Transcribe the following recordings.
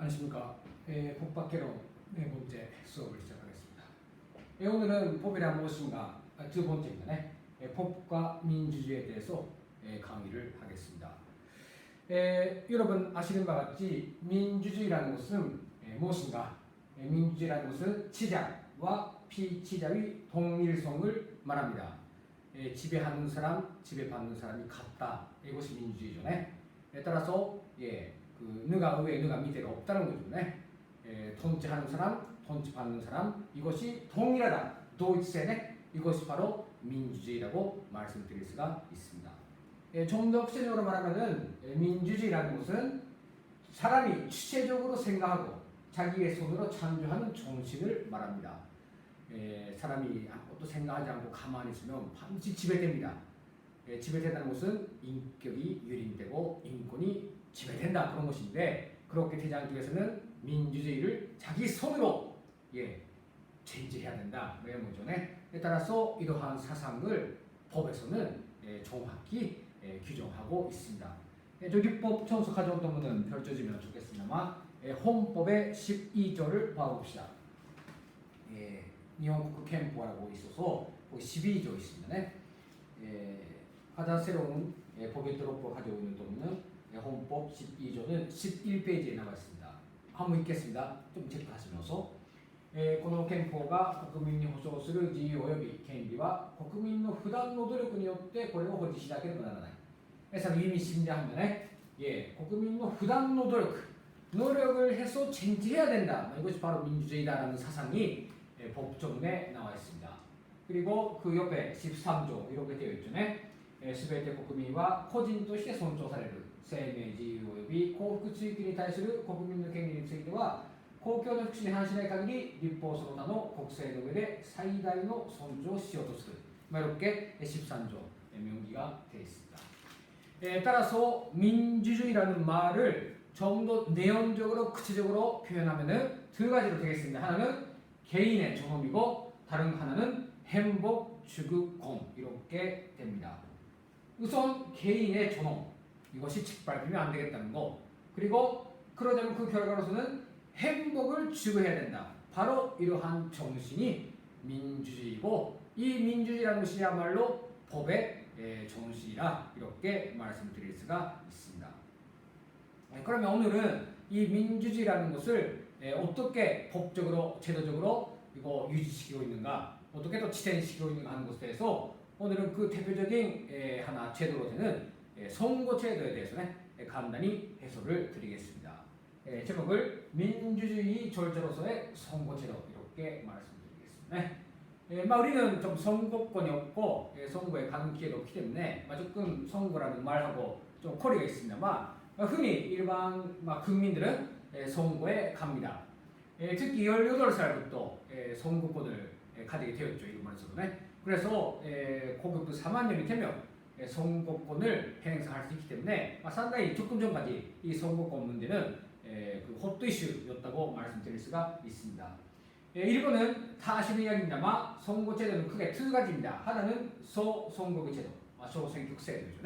안녕하십니까. 법학개론 네 번째 수업을 시작하겠습니다. 오늘은 법이란 무엇인가 두 번째입니다. 법과 민주주의에 대해서 강의를 하겠습니다. 여러분 아시는 바와 같이 민주주의라는 것은 무엇인가? 민주주의라는 것은 치자와 피치자의 동일성을 말합니다. 지배하는 사람, 지배받는 사람이 같다. 이것이 민주주의죠. 따라서 누가 위에 누가 밑에가 없다는 거죠. 통치하는 사람, 통치받는 사람, 이것이 동일하다. 도이치세네. 이것이 바로 민주주의라고 말씀드릴 수가 있습니다. 좀 더 구체적으로 말하면은 민주주의라는 것은 사람이 주체적으로 생각하고 자기의 손으로 창조하는 정신을 말합니다. 사람이 아무것도 생각하지 않고 가만히 있으면 반드시 지배됩니다. 지배된다는 것은 인격이 유린되고 인권이 지배된다 그런 것인데, 그렇게 되지 않기 위해서는 민주주의를 자기 손으로 쟁취해야 된다 이런 거죠. 따라서 이러한 사상을 법에서는 정확히 규정하고 있습니다. 저 율법 천수 가져온 도문은 펼쳐지면 좋겠습니다만, 헌법의 12조를 봐봅시다. 일본국憲法라고 있어서 거기 12조 있습니다. 가장 새로운 법인도록법 가지고 있는 도문은 헌법 12조는 11페이지에 나와 있습니다. 한번 읽겠습니다. 좀 체크하시면서. この憲法が国民に保障する自由及び権利は国民の不断の努力によってこれを保持しなければならない。그래서 이미 심리하면 국민의 부단노 노력을 해서 쟁취해야 된다. 이것이 바로 민주주의다라는 사상이 법조문에 나와 있습니다. 그리고 그 옆에 13조 이렇게 되어 있죠. すべて国民は個人として尊重される生命自由及び幸福追求に対する国民の権利については公共の福祉に反しない限り立法その他の国政の上で最大の尊重をしようとする. 이렇게 13조 명기가 되어 있습니다. 따라서 민주주의라는 말을 좀 더 내용적으로 구체적으로 표현하면은 두 가지로 되겠습니다. 하나는 개인의 존엄이고 다른 하나는 행복 주급공 이렇게 됩니다. 우선 개인의 존엄, 이것이 짓밟히면 안 되겠다는 거. 그리고 그러자면 그 결과로서는 행복을 추구해야 된다. 바로 이러한 정신이 민주주의고, 이 민주주의라는 것이야말로 법의 정신이라 이렇게 말씀드릴 수가 있습니다. 그러면 오늘은 이 민주주의라는 것을 어떻게 법적으로, 제도적으로 이거 유지시키고 있는가, 어떻게 또 지탱시키고 있는가 하는 것에 대해서 오늘은 그 대표적인 하나 제도로 되는 선거제도에 대해서는 간단히 해설을 드리겠습니다. 제목을 민주주의 절제로서의 선거제도 이렇게 말씀드리겠습니다. 우리는 좀 선거권이 없고 선거에 가는 기회가 없기 때문에 조금 선거라는 말하고 좀 거리가 있습니다만, 흔히 일반 국민들은 선거에 갑니다. 특히 18살부터 선거권을 가지게 되었죠. 일본에서는. 그래서 고급도 4만년이 되면 선거권을 행사할 수 있기 때문에 상당히 조금 전까지 이 선거권 문제는 그 헛도 이슈였다고 말씀드릴 수가 있습니다. 일본은 다 아시는 이야기입니다만 선거제도는 크게 두 가지입니다. 하나는 소선거구 제도, 소선격제도죠.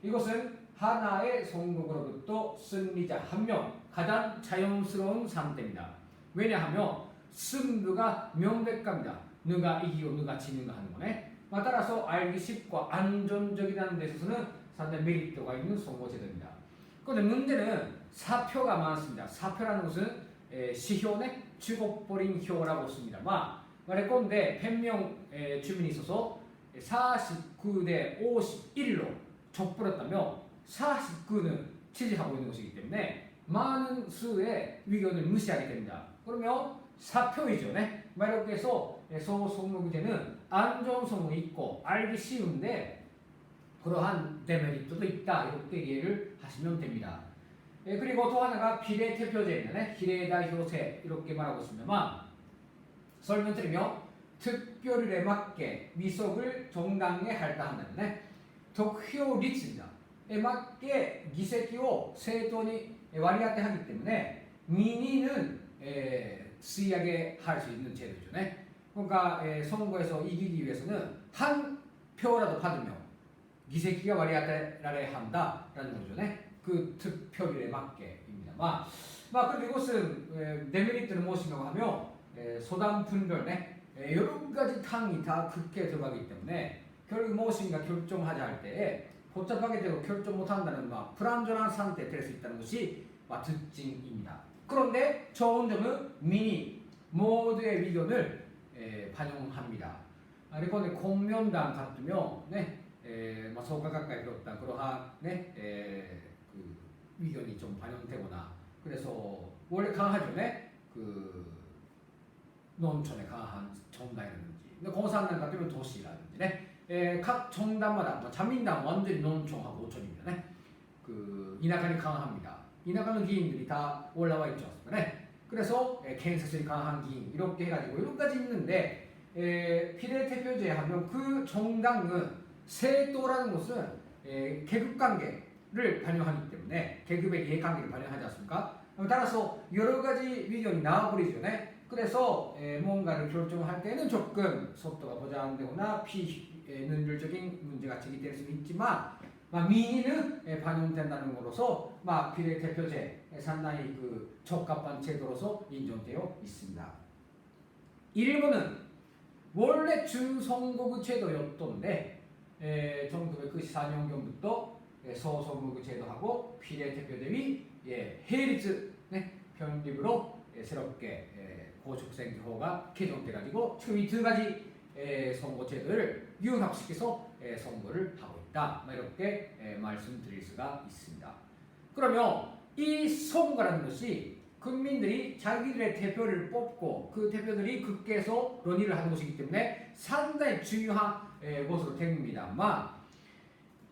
이것은 하나의 선거구로부터 승리자 한 명, 가장 자연스러운 상태입니다. 왜냐하면 승부가 명백합니다. 누가 이기고 누가 지는가 하는 거네. 따라서 알기 쉽고 안전적이라는 데 있어서는 상당히 메리트가 있는 선거제도입니다. 그런데 문제는 사표가 많습니다. 사표라는 것은 시효네 죽어버린 효라고 씁니다만, 말했건데 100명 주민이 있어서 49대 51로 져버렸다면 49는 지지하고 있는 것이기 때문에 많은 수의 의견을 무시하게 됩니다. 그러면 사표이죠. 이렇게 해서 소선거구제는 안전성이 있고 알기 쉬운데 그러한 데메리트도 있다 이렇게 이해를 하시면 됩니다. 그리고 또 하나가 비례대표제입니다. 비례代表제 이렇게 말하고 있습니다만, 설명드리면 득표율에 맞게 위석을 정당에 할당한다는 득표率입니다. 맞게 기세기を 政党に 割り当て하기 때문에 민의는 수의하게 할 수 있는 제도죠. 그러니까 선거에서 이기기 위해서는 한 표라도 받으면 기세기가割り当てられ한다라는 거죠. 그 득표율에 맞게입니다만, 그리고 이것은 데메리트를 무엇인가 하면 소단 분별네 여러 가지 탕이 다 극에 들어가기 때문에 결국 무엇인가 결정하자 할 때 복잡하게 되고 결정 못한다는 불안전한 상태에 될 수 있다는 것이 특징입니다. 그런데 좋은 점은 미니 모두의 의견을 반영합니다. 그리고 공면단 같으면 소가 가까이 들었다 그러한 그 의견이 좀 반영되거나 그래서 원래 강하죠. 그 농촌에 강한 정당이라든지 근데 공산당 같으면 도시라든지 각 정당마다 자민당 완전히 농촌하고 오촌입니다. 그 이나간이 강합니다. 이나가는議員들이 다 올라와 있죠. 그래서 캔사스에 강한議員 이렇게 해가지고 여러 가지 있는데 비례대표제에 하면 그 정당은 세도라는 것은 계급관계를 반영하기 때문에 계급의 이해관계를 반영하지 않습니까? 따라서 여러 가지 의견이 나와버리죠. 그래서 뭔가를 결정할 때는 조금 속도가 보장되거나 비능률적인 문제가 제기될 수는 있지만 민의는 반영된다는 것으로서 비례대표제 상당히 그 적합한 제도로서 인정되어 있습니다. 일본은 원래 준선거구 제도였던데 1994년경부터 소선거구 제도하고 비례대표제의 해리츠 편입으로 새롭게 고축선거法가 개정돼가지고 지금 이 두 가지 선거 제도를 융합시켜서 선거를 하고 있다. 이렇게 말씀드릴 수가 있습니다. 그러면 이 선거라는 것이 국민들이 자기들의 대표를 뽑고 그 대표들이 국회에서 논의를 하는 것이기 때문에 상당히 중요한 것으로 됩니다만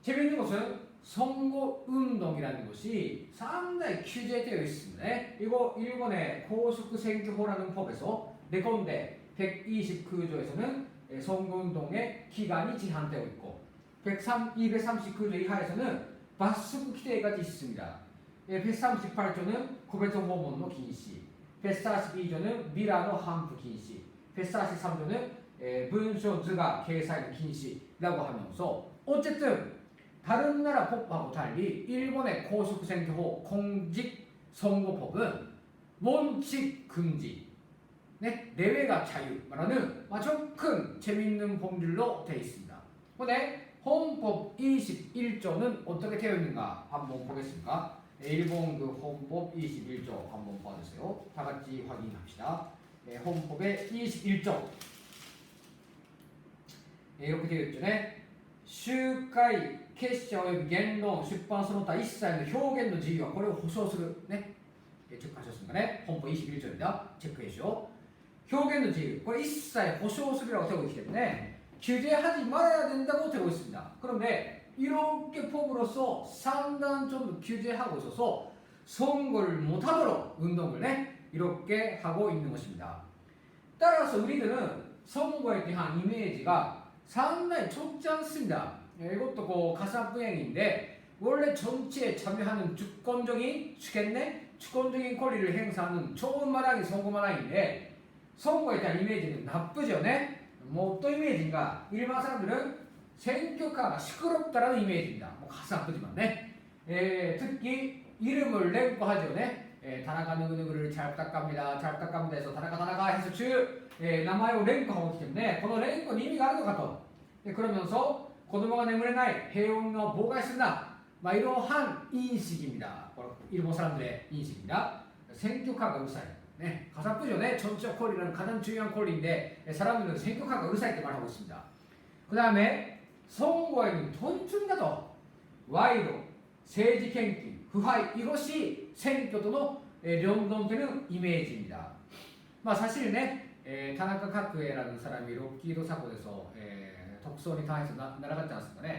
재미있는 것은 선거운동이라는 것이 상당히 규제되어 있습니다. 이거 일본의 고속선거法라는 법에서 내건데 129조에서는 선거운동의 기간이 제한되어 있고 239조 이하에서는罰則 規定까지 있습니다. 138조는 고베토訪問の 禁止, 142조는 미라노 함부 禁止, 143조는 문서図가掲載の 禁止라고 하면서 어쨌든 다른 나라 법하고 달리 일본의 고속선거法공직선거법은 원칙 금지, 내외가 자유 말하는 아주 큰 재미있는 법률로 되어 있습니다. 그런데 헌법 21조는 어떻게 되어 있는가 한번 보겠습니다. 일본 그 헌법 21조 한번 봐주세요. 다 같이 확인합시다. 헌법의 21조 이렇게 되어 있죠. 集会結社および言論出版その他一切の表現の自由はこれを保障するチェック하셨습니까 헌법 21조입니다. 체크해주시오. 표현의 자유,これ 一切保障する라고 되고 있기 때문에 규제하지 말아야 된다고 되고 있습니다. 그런데 이렇게 법으로서 상당 정도 규제하고 있어서 선거를 못하도록 운동을 이렇게 하고 있는 것입니다. 따라서 우리들은 선거에 대한 이미지가 상당히 좁지 않습니다. 이것도 가상부행인데 원래 정치에 참여하는 주권적인 주권적인 권리를 행사하는 좋은 마당이 선거 마당인데 선거에 대한 이미지는 나쁘죠. 뭐 어떤 이미지인가? 일반 사람들은選挙カーが 시끄럽다라는 이미지입니다. 가슴 아프지만 특히 이름을 랭고하죠. 다나카 누구누구를 잘 부탁합니다. 잘 부탁합니다 해서 다나카 해서名前を 랭고하고 있기 때문에この 랭고는 의미가あるのかと 그러면서 子供が眠れない平穏を妨害するな 이러한 인식입니다. 일본 사람들의 인식입니다.選挙カーが うるさい 가슴 아프죠. 정치적 권리는 가장 중요한 권리인데 사람들은選挙カーが うるさいって말하고 있습니다. 그 다음에 선거에는 돈 준다도 와이로 세지献金 腐敗 이것이選挙との 연동되는 이미지입니다. 사실 타나카 카쿠에라는 사람이 록키도 사고에서 독선이 당해서 날아갔지 않습니까?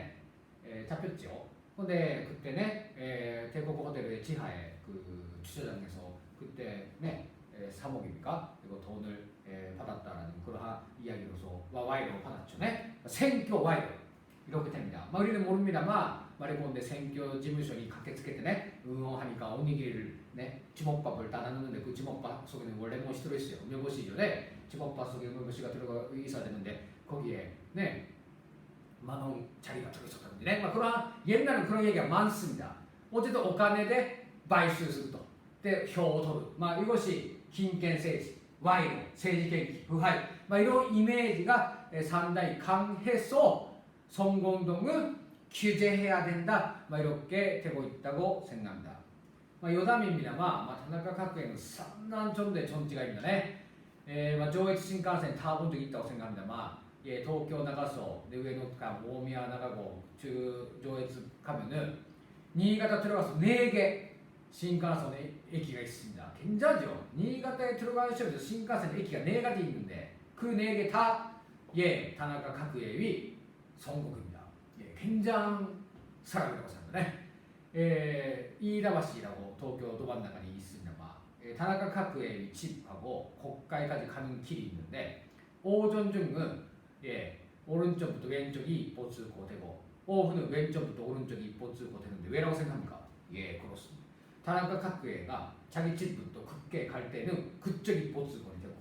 잡혔죠. 근데 그때 대국 호텔의 지하에 그 주차장에서 그때 3억입니까? 그리고 돈을 받았다라는 그러한 이야기로서 와이로 받았죠.選挙 와이로 이렇게 됩니다. 우리는 모릅니다만 말해보는데選挙事務所に 駆けつけて 응원하니까 오니기를 주먹밥을 다 나누는데 그 주먹밥 속에는 원래 무엇이 들어있어요? 음료보시죠. 주먹밥 속에 음료보시가 들어가 있어야 되는데 거기에 만원 자리가 들어있었다는데 그러한 옛날은 그런 얘기가 많습니다. 어쨌든 お金で買収するとで票を取る、이것이 긴견政治、賄賂、政治献金、腐敗、이런 이미지가 상당히 강해서 선거운동은 규제해야 된다, 이렇게 되고 있다고 생각합니다. 요담입니다만, 타나카 학교에는 상당한 정도의 정치가 있는데,上越新幹線 타본 적이 있다고 생각합니다만, 도쿄 나가서 우에노가 오미야 나가고上越 가면은 니이가타 들어가서 4개 신칸센의駅が 있습니다. 굉장하죠. 니이가타에 들어가는 시험에서 신칸센駅が 4가지 있는데 그 4개 다 타나카 각우의 선곡입니다. 굉장한 사람이라고 생각합니다. 이이다바시라고 도쿄 도반나가에 있습니다만 타나카 각우의 집하고 국가에까지 가는 길이 있는데 오전 중은 오른쪽부터 왼쪽이 보츠고 되고 오후는 왼쪽부터 오른쪽이 보츠고 되는데 왜라고 생각합니까? 그렇습니다. 타나카 각우가 자기 집부터 국계 갈 때는 그쪽이 보츠고 되고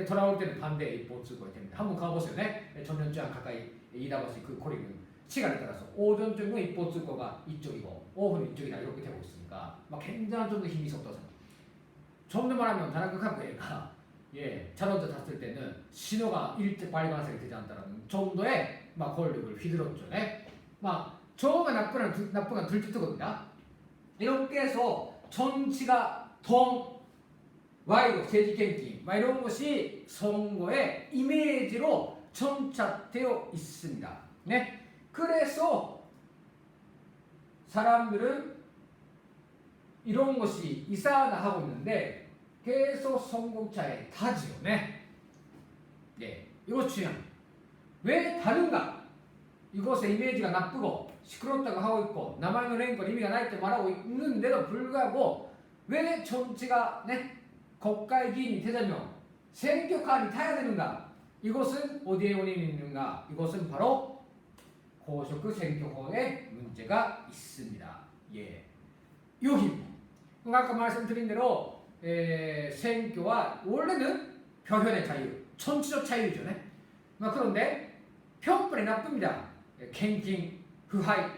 돌아올 때는 반대의 보츠고 됩니다. 한번 가보세요. 전년주랑 가까이 이다바시 그 거리는 시간에 따라서 오전 중은 이 보츠고가 이쪽이고 오후는 이쪽이다 이렇게 되고 있으니까 굉장한 정도 힘이 있었다고 생각합니다. 좀 더 말하면 타나카 각우가 자동차 탔을 때는 신호가 빨간색이 되지 않다라는 정도의 권력을 휘둘렀죠. 처음에 나쁘건 들뜨거든요. 이렇게 해서 정치가 돈, 와이로, 세지献金, 이런 것이 선거의 이미지로 정착되어 있습니다. 그래서 사람들은 이런 것이 이상하다 하고 있는데 계속 선거차에 타지요. 이거 중요합니다. 왜 다른가? 이것의 이미지가 나쁘고 시끄럽다고 하고 있고 남아있는 랭권 의미가 날 때 말하고 있는데도 불구하고 왜 정치가 국가의 기인이 되자면選挙カーに 타야 되는가? 이것은 어디에 원인이 있는가? 이것은 바로 공職選挙法에 문제가 있습니다. 여기 아까 말씀드린 대로選挙は 원래는 표현의 자유, 정치적 자유죠. 그런데 편법이 나쁩니다.献金,腐敗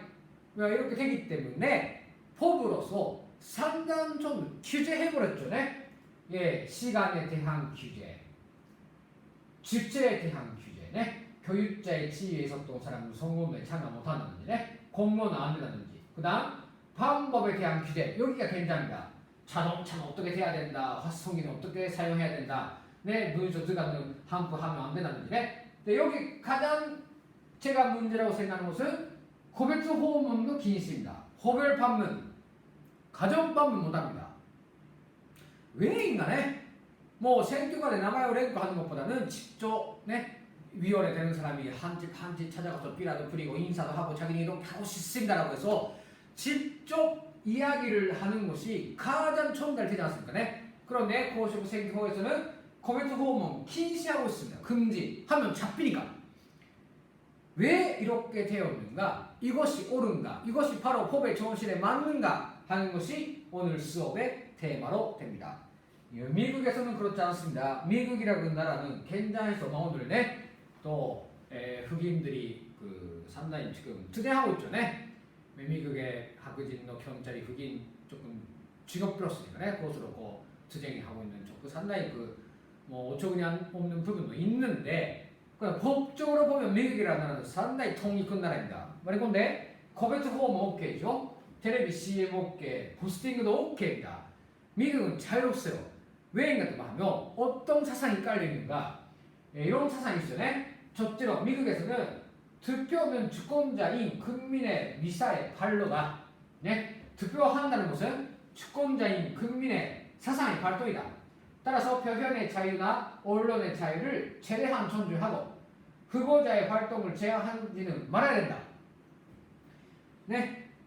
이렇게 되기 때문에 법으로서 상당한 좀 규제해버렸죠. 시간에 대한 규제, 주체에 대한 규제, 교육자의 지위에 있었던 사람은 선거운동에 참여 못한다든지, 공무원 안 된다든지, 그 다음 방법에 대한 규제, 여기가 굉장합니다. 자동차는 어떻게 돼야 된다, 화성기는 어떻게 사용해야 된다, 문서 들어가는 함부 하면 안 된다든지. 여기 가장 제가 문제라고 생각하는 것은 고백수 호흡문도禁止입니다. 호별 판문, 가정 판문 못합니다. 왜 인간에選挙カーで 名前を 랭크하는 것보다는 직접 위원회 되는 사람이 한 집 한 집 찾아가서 삐라도 부리고 인사도 하고 자기는 이렇게 하고 싶습니다라고 해서 직접 이야기를 하는 것이 가장 첨단이 되지 않습니까? 그런데 공식選挙法에서는 고백수 호흡문禁止하고 있습니다. 금지 하면 잡히니까. 왜 이렇게 되었는가? 이것이 옳은가? 이것이 바로 법의 정신에 맞는가? 하는 것이 오늘 수업의 테마로 됩니다. 미국에서는 그렇지 않습니다. 미국이라는 나라는 굉장해서 오늘 또 흑인들이 상당히 지금 투쟁하고 있죠. 미국의白人の 경찰이 흑인 조금 죽여버렸으니까 그것으로 투쟁하고 있는 상당히 어처구니 없는 부분도 있는데 법적으로 보면 미국이라는 나라는 상당히 통이 큰 나라입니다. 그런데 고백트 호흡은 오케이죠. 텔레비 CM 오케이, 부스팅도 오케이입니다. 미국은 자유롭어요. 왜인가 하면 어떤 사상이 깔려있는가? 이런 사상이 있죠. 첫째로 미국에서는 투표는 주권자인 국민의 미사의 발로다. 투표한다는 것은 주권자인 국민의 사상의 발동이다. 따라서 표현의 자유나 언론의 자유를 최대한 존중하고 후보자의 활동을 제한하지는 말아야 된다.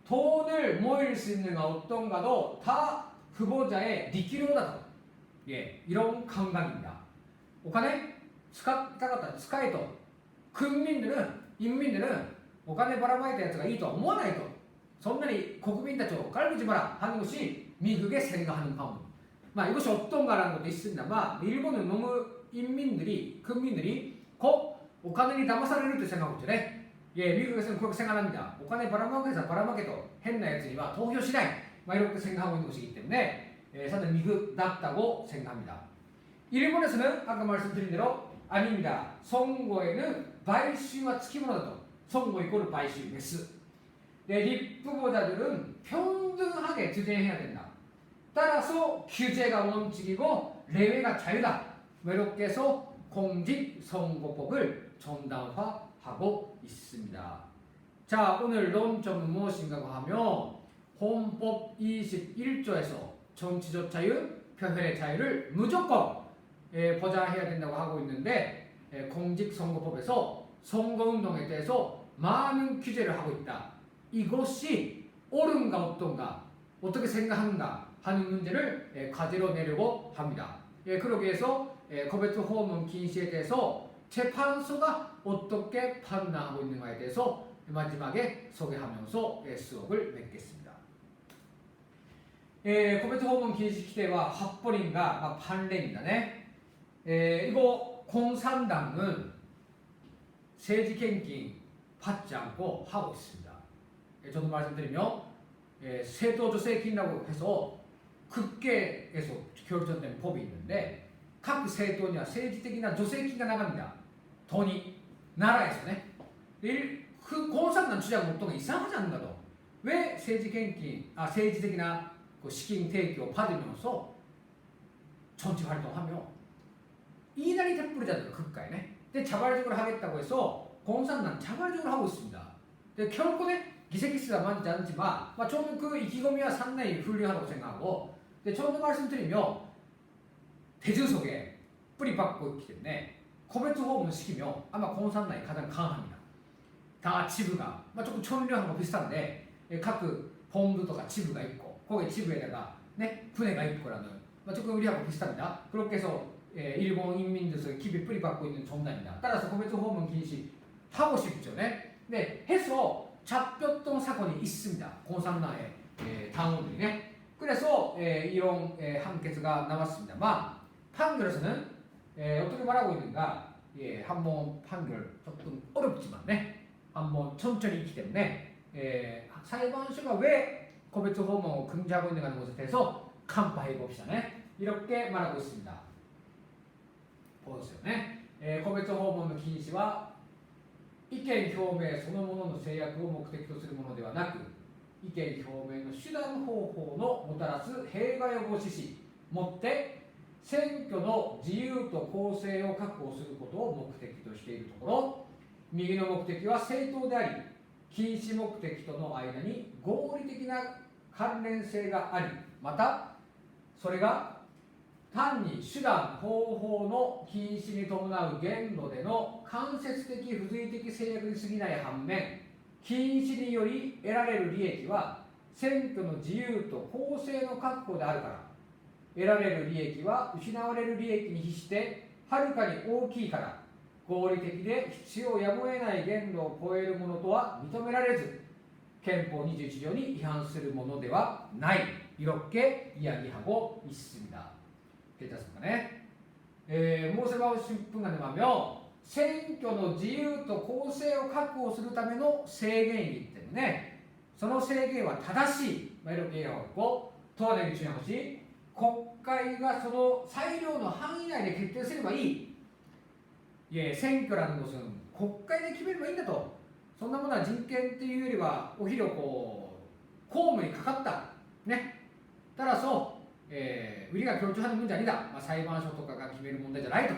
돈을 모일 수 있는 어떤가도 다 후보자의力量だと. 이런 감각입니다. お金使ったかったら使えと. 인민들은 お金ばらまいたやつがいいとは思わないと. そんなに国民たちを깔보지 마라 하는 것이 미국의 생각하는 방법. 이것이 어떤가라는 것도 있습니다. 일본은 너무 국민들이 곧 お金に騙されると생각하고 있죠. 미국에서는 그렇게 생각합니다. お金ばらまけと変なやつには投票しない. 이렇게 생각하고 있는 것이기 때문에 상당히 미흡답다고 생각합니다. 일본에서는 아까 말씀드린 대로 아닙니다. 선거에는買収와つきものだと. 선거 이코르 買収 です. 네,立후보자들은 평등하게 투쟁해야 된다. 따라서 규제가 원칙이고 레외가 자유다. 이렇게 해서 공직선거법을 정당화하고 있습니다. 자, 오늘 논점은 무엇인가 하면 헌법 21조에서 정치적 자유, 표현의 자유를 무조건 보장해야 된다고 하고 있는데 공직선거법에서 선거운동에 대해서 많은 규제를 하고 있다. 이것이 옳은가 어떤가, 어떻게 생각하는가 하는 문제를 가지러 내려고 합니다. 그러기 위해서個別 訪問 禁止에 대해서 재판소가 어떻게 판단하고 있는가에 대해서 마지막에 소개하면서 수업을 맺겠습니다. 個別 訪問 禁止規定は発法輪が判例입니다ね. 이거 공산당은 세지献金 받지 않고 하고 있습니다. 저도 말씀드리면 세도 조세킨이라고 해서 국회에서 결정된 법이 있는데 각 세도에 政治的な助成金が 나갑니다. 돈이 나라에서 그 공산당 주장 운동이 이상하지 않는가도 왜政治的な 資金提供を 받으면서 정치 활동하며 이날이 대뿌리잖아요. 국가에. 근데 자발적으로 하겠다고 해서 공산당 자발적으로 하고 있습니다. 근데 결코 기색이 수가 많지 않지만 저는 그 이기고미와 상당히 훌륭하다고 생각하고, 근데 저도 말씀드리면 대중 속에 뿌리박고 있기 때문에個別 訪問 시키면 아마 공산당이 가장 강합니다. 다 지부가 조금 천리하고 비슷한데 각 본부도가 지부가 있고 거기 지부에다가 군대가 있고라는 조금 우리하고 비슷합니다. 그렇게 해서 일본 인민들에서 깊이 뿌리박고 있는 정당입니다. 따라서個別 訪問 禁止하고 싶죠. 네, 해서 잡혔던 사건이 있습니다. 공산당의 당원들이. 그래서 이런判決가 나왔습니다만 판결에서는 어떻게 말하고 있는가, 한번 판결 조금 어렵지만 한번 천천히 있기 때문에裁判所가 왜個別 訪問을 금지하고 있는가 하는 것에 대해서 간파해 봅시다. 이렇게 말하고 있습니다. 보세요. 個別 訪問 禁止は意見表明そのものの制約を目的とするものではなく、意見表明の手段方法のもたらす弊害を防止し、もって選挙の自由と公正を確保することを目的としているところ、右の目的は正当であり、禁止目的との間に合理的な関連性があり、またそれが単に手段方法の禁止に伴う限度での間接的不随的制約に過ぎない反面、禁止により得られる利益は選挙の自由と公正の確保であるから、得られる利益は失われる利益に比してはるかに大きいから、合理的で必要やむを得ない限度を超えるものとは認められず、憲法21条に違反するものではない。이렇게 이야기하고 있습니다. 괜찮습니까? 무엇을 하고 싶은가 하면 選挙の自由と公正を確保するための制限이기 때문에 その制限は正しい 이렇게 얘기하고, 또 하나 중요한 것이 국회가 その裁量の範囲内で決定すればいい。選挙라는 것은 국회에決めればいいんだと。そんなものは人権っていうよりは오히려公務にかかった。따라서 우리가 결정하는 문제 아니다. 裁判所とかが決める問題じゃないと。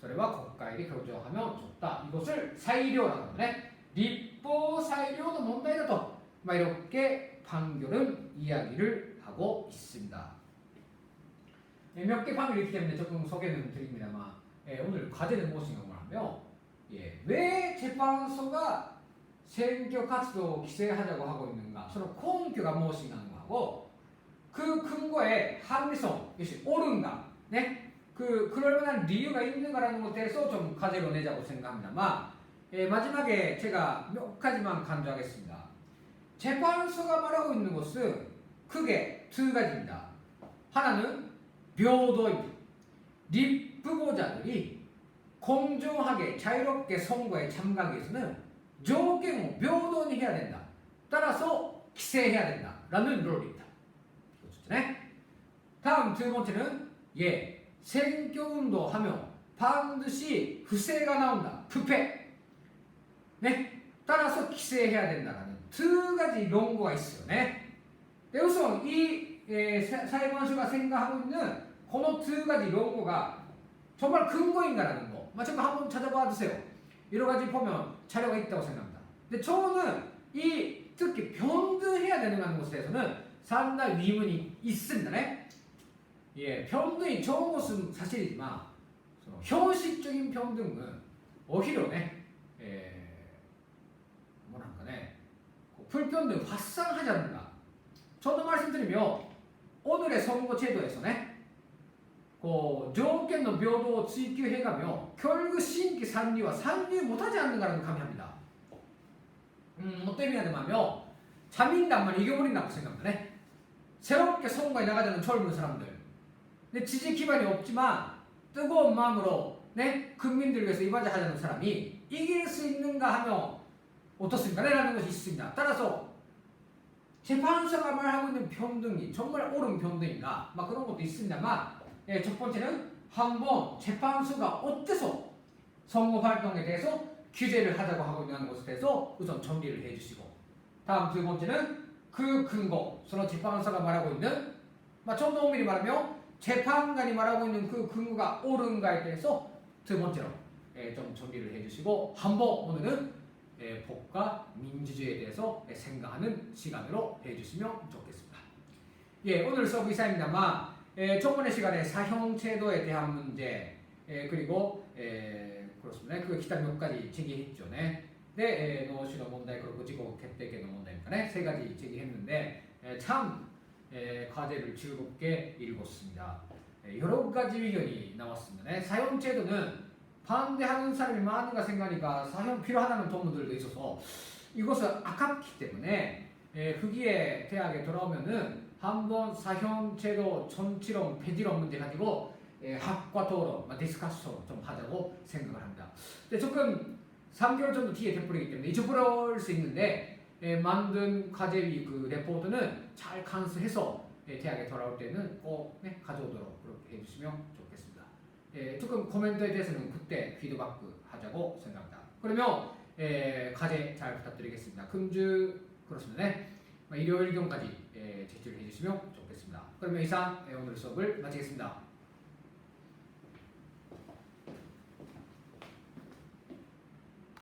それは国会で 결정하면 좋다. 이것을裁量라는 건데,立法裁量の問題だと 이렇게 판결은 이야기를 하고 있습니다. 몇 개 판결이 있기 때문에 조금 소개는 드립니다만, 오늘 과제는 무엇인가 하면, 왜 재판소가選挙活動を規制하자고 하고 있는가, 서로根拠가 무엇인가 하고, 그 근거의 합리성, 이것이 옳은가, 그럴 만한 이유가 있는가라는 것에 대해서 좀 과제로 내자고 생각합니다만, 마지막에 제가 몇 가지만 강조하겠습니다. 재판소가 말하고 있는 것은 크게 두 가지입니다. 하나는平等입니다.立후보자들이 공정하게 자유롭게 선거에 참가하기 위해서는条件を 平等に 해야 된다. 따라서規制해야 된다라는 룰입니다. 그렇죠? 다음 두 번째는選挙運動 하며 반드시 부패가 나온다. 부패. 네. 따라서規制해야 된다라는 두 가지論語が 있어요. 네. 네, 우선 이裁判所が 생각하고 있는 この두 가지論語が 정말 근거인가라는 거. 제가 한번 찾아봐 주세요. 여러 가지 보면 자료가 있다고 생각합니다. 근데 저는 이 특히 평등해야 되는 것에 대해서는 상당히 의문이 있습니다. 네? 예, 평등이 좋은 것은 사실이지만 형식적인 평등은 오히려 네, 뭐랄까네, 불평등 확산하지 않는가. 저도 말씀드리면 오늘의 선거 제도에서네,条件の平等を追求해가며 결국 신規参入は参入못하지 않는가라는 감이합니다. 어떤 의미냐면 자민당만 이겨버린다고 생각합니다. 네? 새롭게 선거에 나가자는 젊은 사람들, 근데 지지 기반이 없지만 뜨거운 마음으로 네? 국민들 위해서 이바지하자는 사람이 이길 수 있는가 하면 어떻습니까? 라는 것이 있습니다. 따라서 재판소가 말하고 있는 평등이 정말 옳은 평등인가? 그런 것도 있습니다만, 첫 번째는 한번 재판소가 어때서 선거 활동에 대해서 규제를 하자고 하고 있는 것에 대해서 우선 정리를 해주시고, 다음 두 번째는 그 근거, 서로 재판소가 말하고 있는, 좀 더 엄밀히 말하면 재판관이 말하고 있는 그 근거가 옳은가에 대해서 두 번째로 좀 정리를 해주시고, 한번 오늘은 법과 민주주의에 대해서 생각하는 시간으로 해주시면 좋겠습니다. 오늘 수업 이상입니다만, 저번의 시간에 사형제도에 대한 문제, 그리고 그렇습니다. 그 기타 몇 가지 제기했죠. 네. 노시의 문제, 그리고 지구決定権の 문제니까 세 가지 제기했는데 참 과제를 즐겁게 읽었습니다. 여러 가지 의견이 나왔습니다. 네. 사형제도는 반대하는 사람이 많은가 생각하니까 사형 필요하다는 동문들도 있어서 이것은 아깝기 때문에 후기에 대학에 돌아오면은 한번 사형제도 전치론 폐지론 문제 가지고 학과 토론, 디스커션 좀 하자고 생각을 합니다. 근데 조금 3개월 정도 뒤에 돼버리기 때문에 잊어버릴 수 있는데 만든 과제위 그 레포트는 잘 간수해서 대학에 돌아올 때는 꼭 가져오도록 그렇게 해주시면 좋겠습니다. 조금 코멘트에 대해서는 그때 피드백 하자고 생각합니다. 그러면 과제 잘 부탁드리겠습니다. 금주 그렇습니다. 일요일 경까지 제출해 주시면 좋겠습니다. 그러면 이상 오늘 수업을 마치겠습니다.